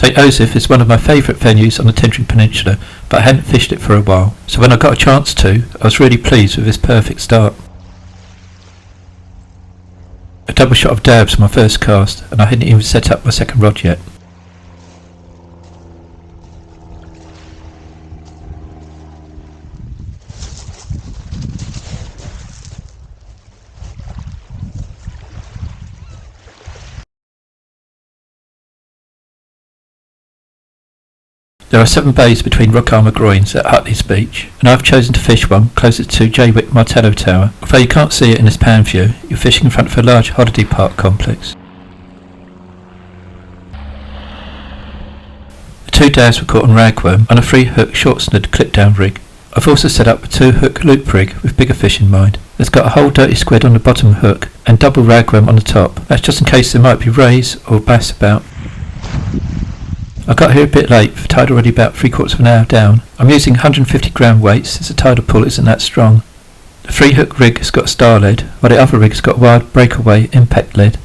St.Osyth is one of my favourite venues on the Tendring Peninsula, but I hadn't fished it for a while, so when I got a chance to, I was really pleased with this perfect start. A double shot of dabs on my first cast, and I hadn't even set up my second rod yet. There are 7 bays between rock armour groins at Hutley's beach, and I've chosen to fish one closer to Jaywick Martello Tower. Although you can't see it in this pan view, you're fishing in front of a large holiday park complex. The 2 dabs were caught on ragworm on a 3-hook short-snood clip-down rig. I've also set up a 2-hook loop rig with bigger fish in mind. It's got a whole dirty squid on the bottom hook and double ragworm on the top. That's just in case there might be rays or bass about. I got here a bit late, with the tide already about 3/4 of an hour down. I'm using 150 gram weights since the tidal pull isn't that strong. The 3-hook rig has got a star lead, while the other rig has got wild breakaway impact lead.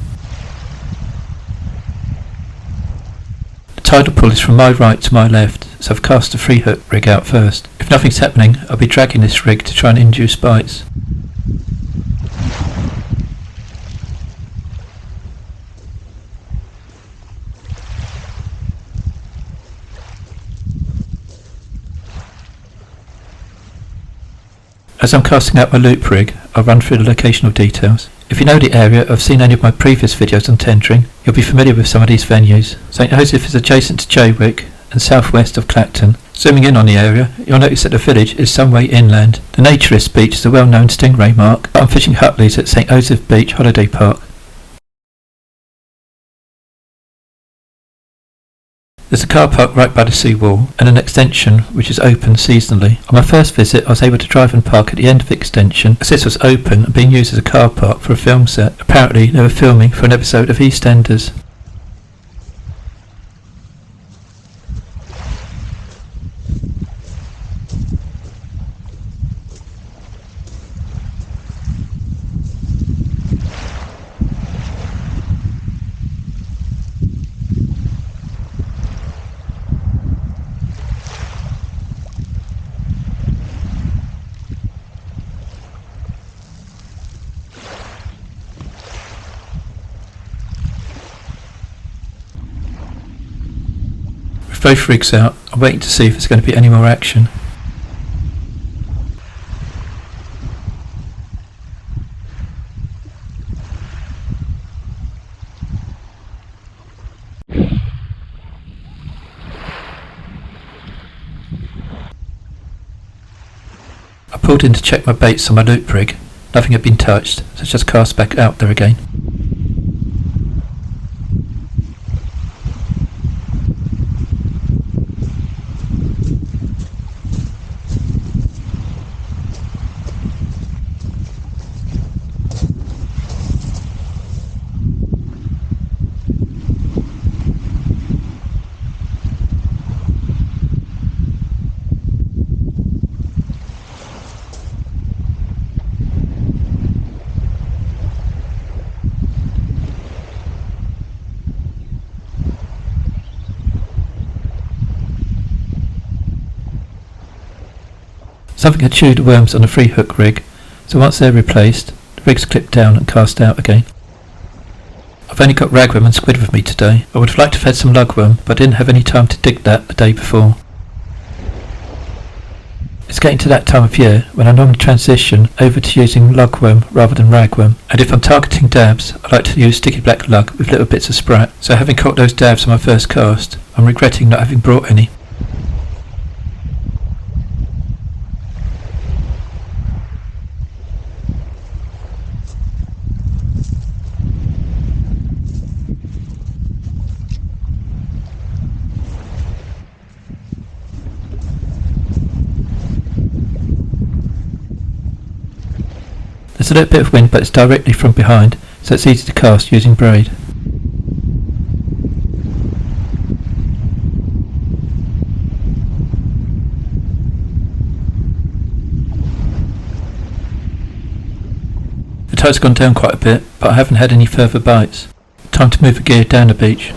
The tidal pull is from my right to my left, so I've cast the 3-hook rig out first. If nothing's happening, I'll be dragging this rig to try and induce bites. As I'm casting out my loop rig, I'll run through the locational details. If you know the area or have seen any of my previous videos on tendering, you'll be familiar with some of these venues. St.Osyth is adjacent to Jaywick and southwest of Clacton. Zooming in on the area, you'll notice that the village is some way inland. The Naturist beach is a well-known stingray mark, but I'm fishing Hutley's at St.Osyth Beach Holiday Park. There's a car park right by the sea wall and an extension which is open seasonally. On my first visit I was able to drive and park at the end of the extension as this was open and being used as a car park for a film set. Apparently they were filming for an episode of EastEnders. With both rigs out, I'm waiting to see if there's going to be any more action. I pulled in to check my baits on my loop rig. Nothing had been touched, so I just cast back out there again. Something had chewed the worms on the 3-hook rig, so once they're replaced, the rig's clipped down and cast out again. I've only got ragworm and squid with me today. I would have liked to have had some lugworm, but I didn't have any time to dig that the day before. It's getting to that time of year when I normally transition over to using lugworm rather than ragworm, and if I'm targeting dabs, I like to use sticky black lug with little bits of sprat. So having caught those dabs on my first cast, I'm regretting not having brought any. There's a little bit of wind, but it's directly from behind, so it's easy to cast using braid. The tide's gone down quite a bit, but I haven't had any further bites. Time to move the gear down the beach.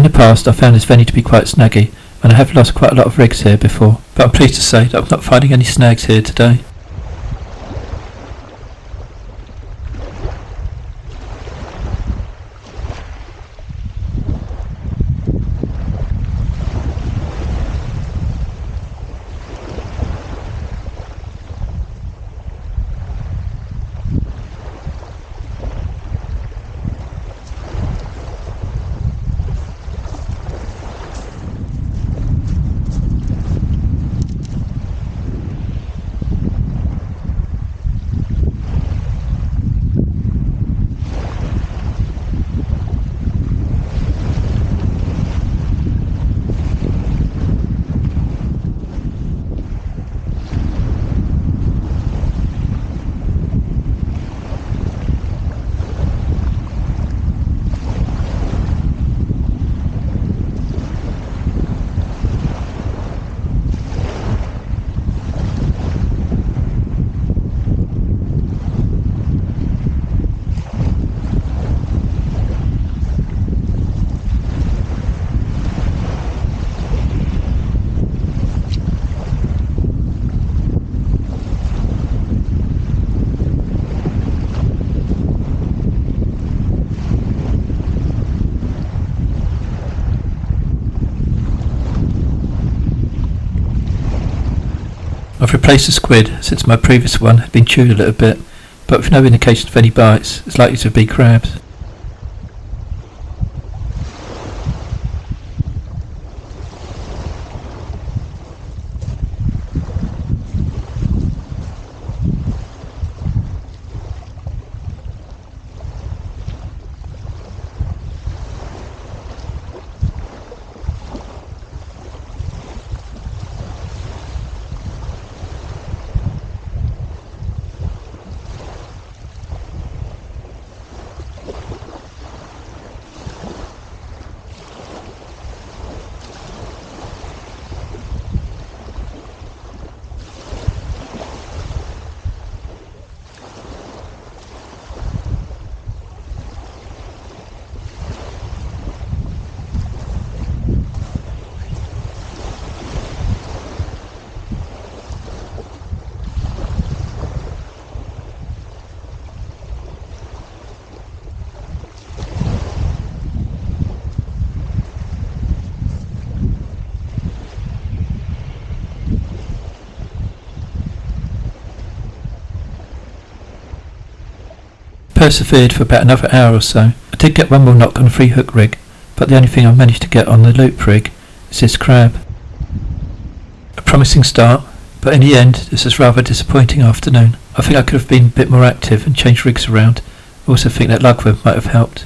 In the past I found this venue to be quite snaggy, and I have lost quite a lot of rigs here before, but I'm pleased to say that I'm not finding any snags here today. I've replaced the squid since my previous one had been chewed a little bit, but with no indication of any bites. It's likely to be crabs. Persevered for about another hour or so. I did get one more knock on a free hook rig, but the only thing I managed to get on the loop rig is this crab. A promising start, but in the end this was rather a disappointing afternoon. I think I could have been a bit more active and changed rigs around. I also think that lugworm might have helped.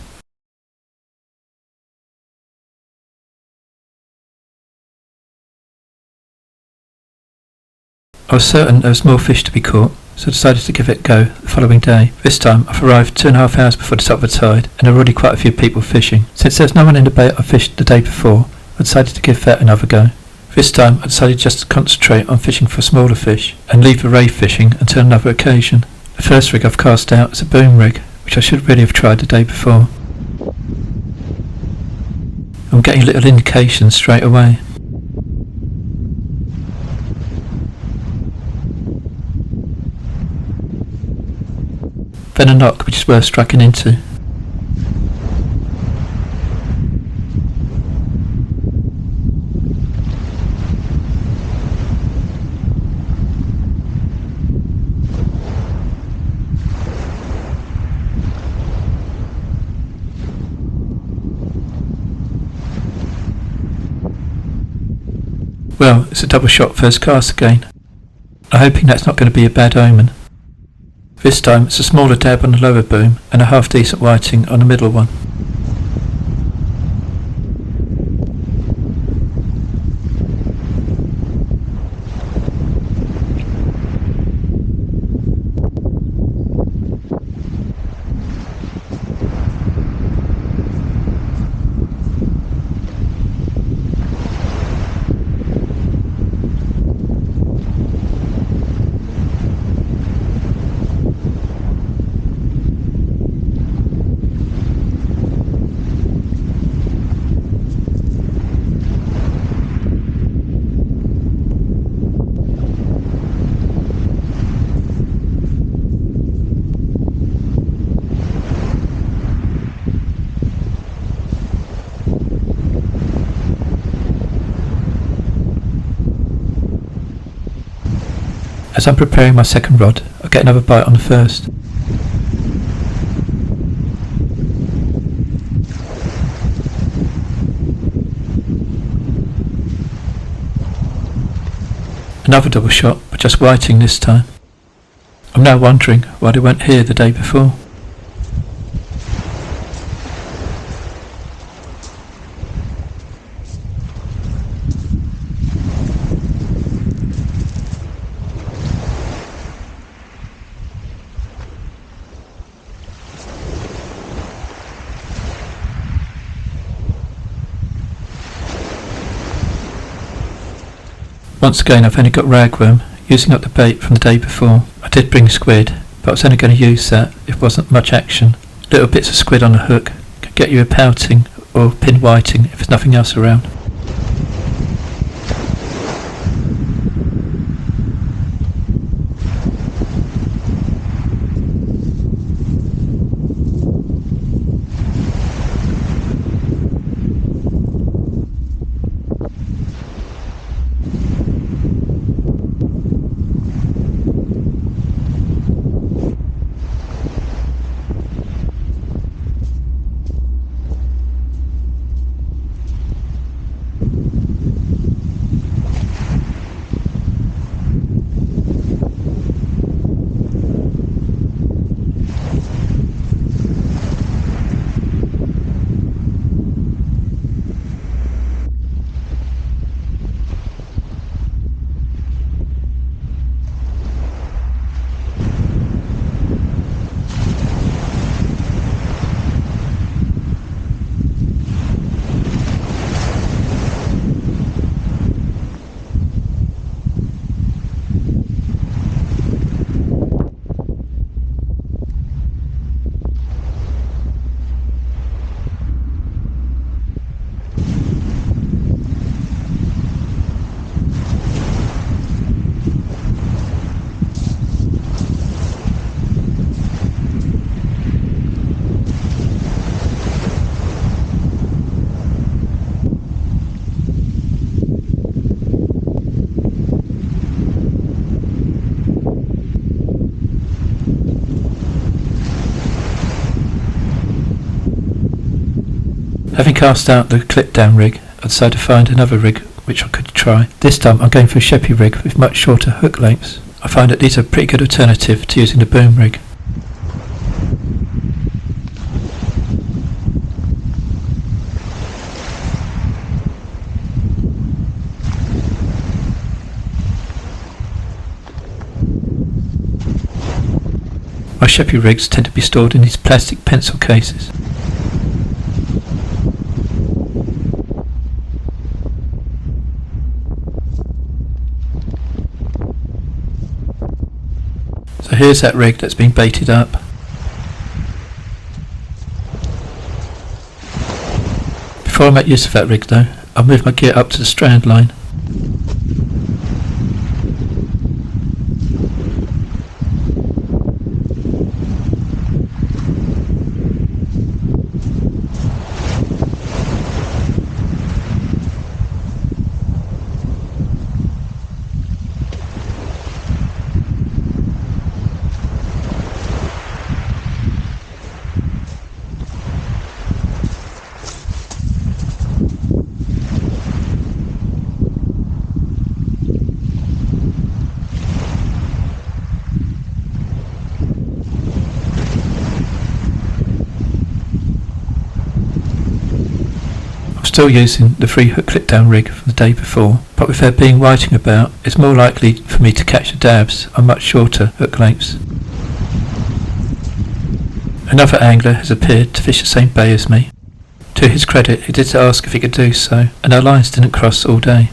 I was certain there was more fish to be caught, so I decided to give it a go the following day. This time I've arrived 2.5 hours before the top of the tide, and there are already quite a few people fishing. Since there's no one in the bay I fished the day before, I decided to give that another go. This time I decided just to concentrate on fishing for smaller fish, and leave the ray fishing until another occasion. The first rig I've cast out is a boom rig, which I should really have tried the day before. I'm getting little indications straight away. Then a knock which is worth striking into. Well, it's a double shot first cast again. I'm hoping that's not going to be a bad omen. This time it's a smaller dab on the lower boom and a half decent whiting on the middle one. As I'm preparing my second rod, I get another bite on the first. Another double shot, but just whiting this time. I'm now wondering why they weren't here the day before. Once again I've only got ragworm, using up the bait from the day before. I did bring squid, but I was only going to use that if wasn't much action. Little bits of squid on the hook can get you a pouting or pin whiting if there's nothing else around. Having cast out the clip down rig, I decided to find another rig which I could try. This time I'm going for a Sheppey rig with much shorter hook lengths. I find that these are a pretty good alternative to using the boom rig. My Sheppey rigs tend to be stored in these plastic pencil cases. So here's that rig that's been baited up. Before I make use of that rig though, I'll move my gear up to the strand line. Still using the free hook clip down rig from the day before, but with there being whiting about, it's more likely for me to catch the dabs on much shorter hook lengths. Another angler has appeared to fish the same bay as me. To his credit, he did ask if he could do so, and our lines didn't cross all day.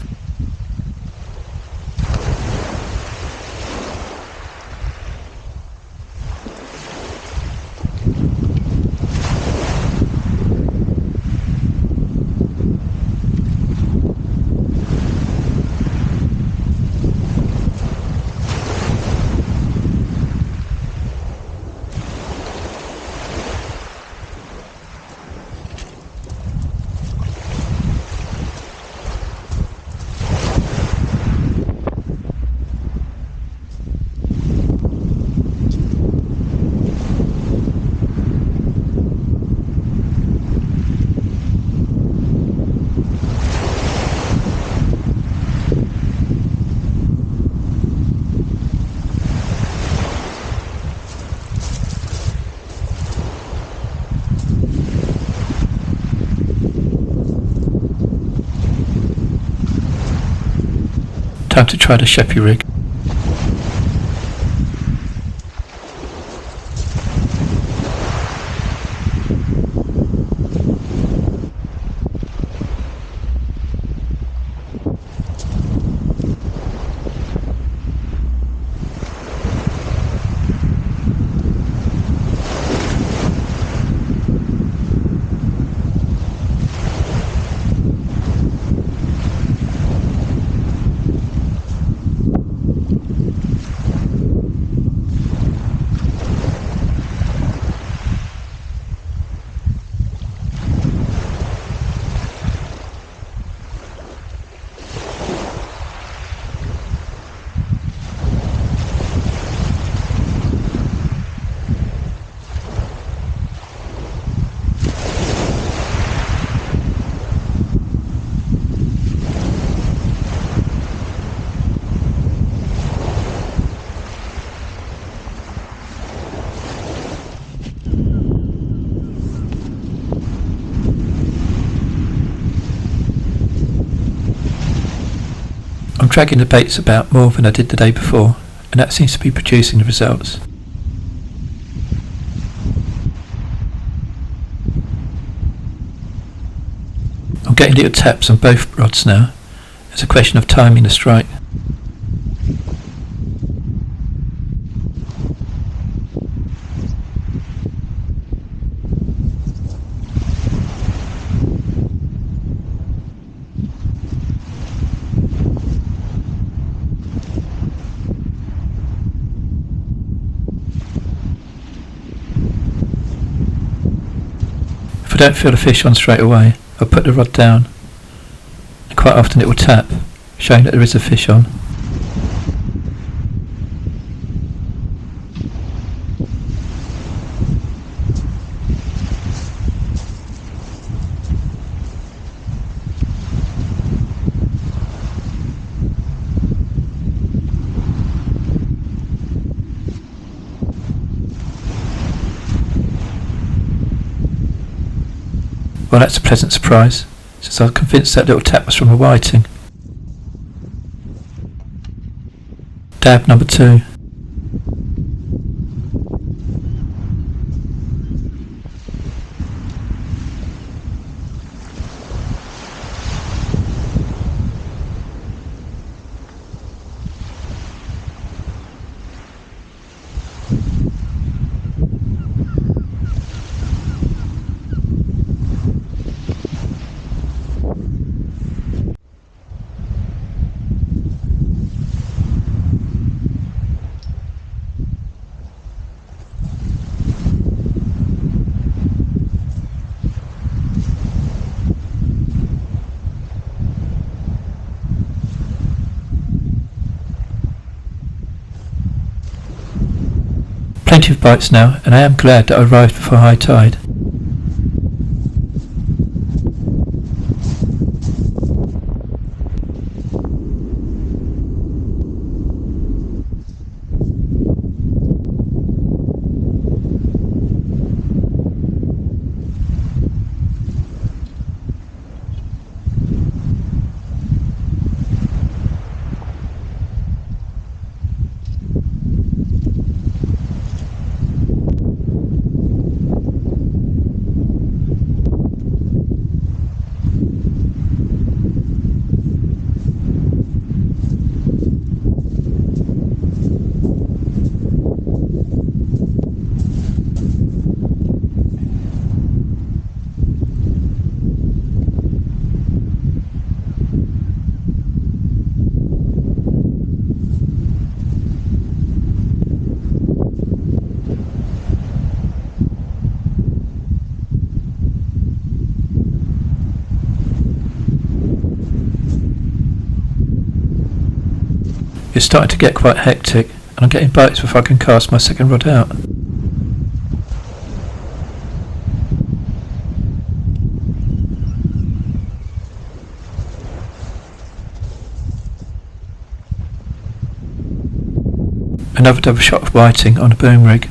Time to try the Sheppey rig. I'm dragging the baits about more than I did the day before, and that seems to be producing the results. I'm getting little taps on both rods now. It's a question of timing the strike. If I don't feel the fish on straight away, I'll put the rod down, and quite often it will tap, showing that there is a fish on. Well, that's a pleasant surprise, since I was convinced that little tap was from a whiting. Dab number 2. Plenty of bites now, and I am glad that I arrived before high tide. It's starting to get quite hectic, and I'm getting bites before I can cast my second rod out. Another double shot of whiting on a boom rig.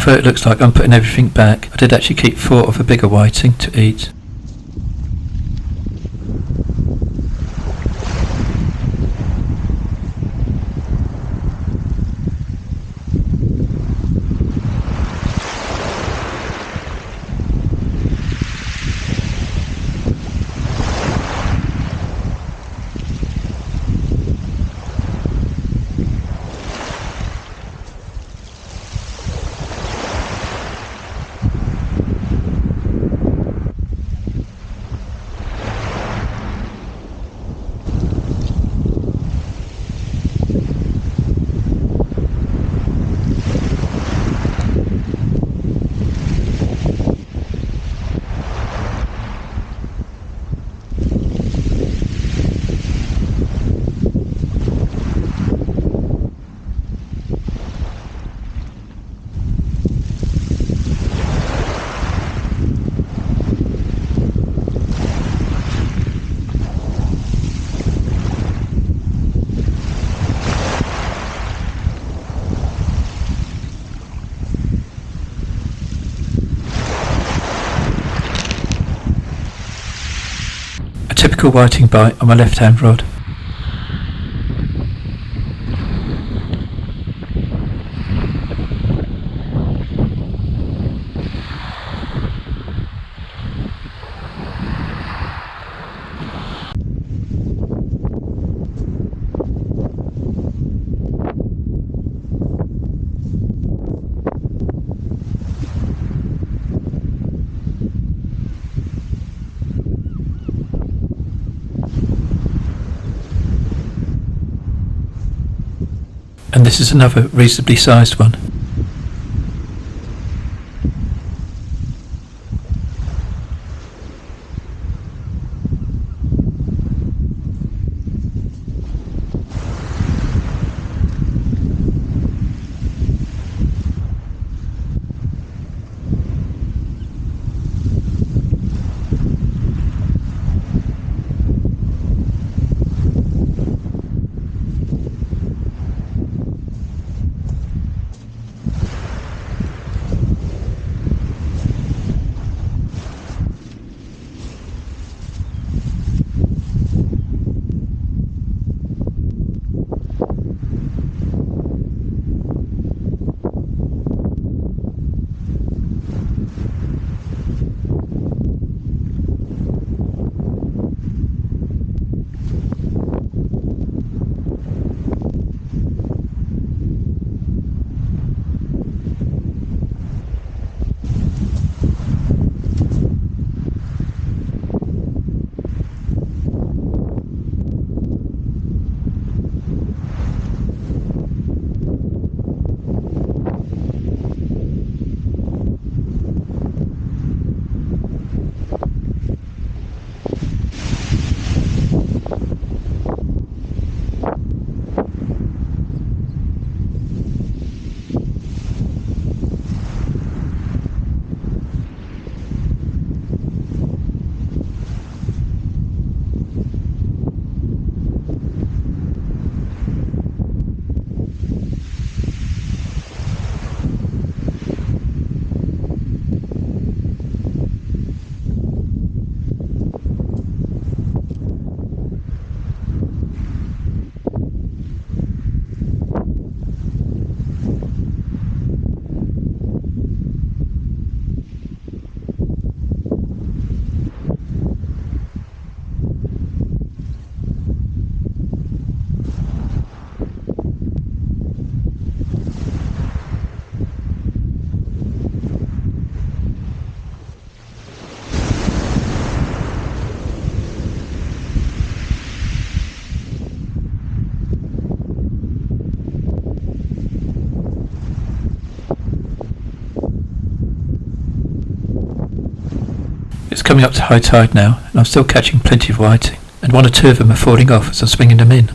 although it looks like I'm putting everything back, I did actually keep 4 of a bigger whiting to eat. Typical whiting bite on my left hand rod. And this is another reasonably sized one. It's coming up to high tide now, and I'm still catching plenty of whiting, and 1 or 2 of them are falling off as I'm swinging them in.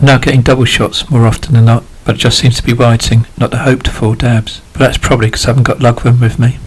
now getting double shots more often than not, but it just seems to be whiting, not the hoped for dabs. But that's probably because I haven't got lugworm with me.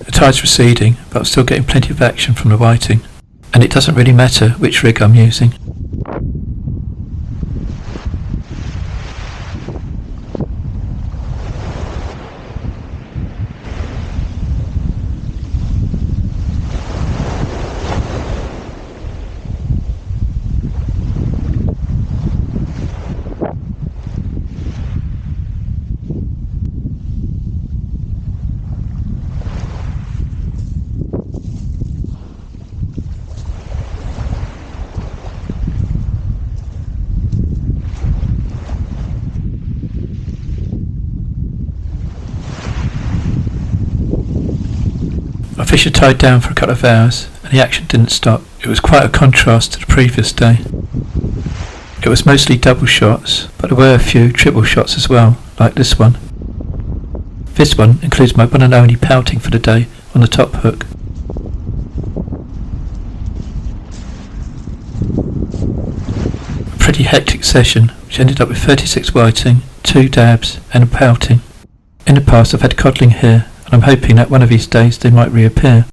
The tide's receding, but I'm still getting plenty of action from the whiting, and it doesn't really matter which rig I'm using. My fish had tied down for a couple of hours, and the action didn't stop. It was quite a contrast to the previous day. It was mostly double shots, but there were a few triple shots as well, like this one. This one includes my one and only pouting for the day on the top hook. A pretty hectic session, which ended up with 36 whiting, 2 dabs and a pouting. In the past I've had codling here, and I'm hoping that one of these days they might reappear.